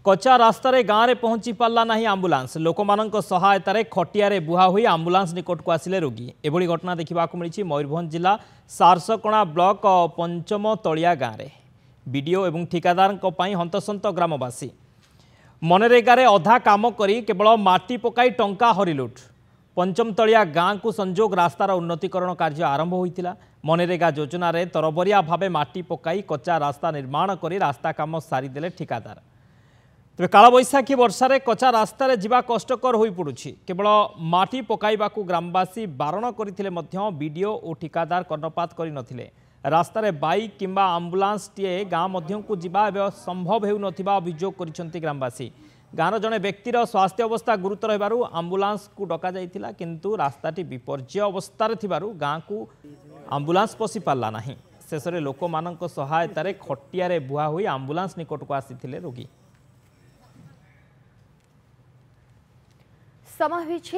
कच्चा रास्तार गाँव में पहुंची पार्ला ना आंबुलांस लोक सहायतार खटिया बुहा हुई आंबुलांस निकट को आसिले रोगी एभली घटना देखा मिली मयूरभंज जिला सारसकणा ब्लॉक पंचम तलिया गाँव में बीडीओ और ठिकादार हंतसंत ग्रामवासी मनरेगार अधा काम करी केवल माटी पकाई टंका हरिलुट पंचम तलिया गाँव को संजोग रास्तार उन्नतीकरण कार्य आरंभ होता मनरेगा योजन तरबरिया भावे माटी पकाई कच्चा रास्ता निर्माण कर रास्ता काम सारीदेले ठिकादार तेज कालबैशाखी वर्षार कच्चा रास्तार जीवा कष्टकर हो पड़ुछि केवल माटी पकाइबा ग्रामवासी बारण करथिले मध्य बीडीओ और ठिकादार कर्णपात करनथिले रास्तार बाइक किंबा आंबुलांस टीए गाँव मध्य को जीवा संभव हेउ नथिबा अभियोग करिसेंति ग्रामवासी गाँव जड़े व्यक्तिर स्वास्थ्य अवस्था गुरुतर होबारु आंबुलांस को डका जाइथिला किंतु रास्ताटी विपर्जय अवस्था थिबारु गाँ को आंबुलांस पशि पारला नाही शेष में लोक सहायतार खटिया बुहा हुई आंबुलांस निकट को आसिथिले रोगी। समय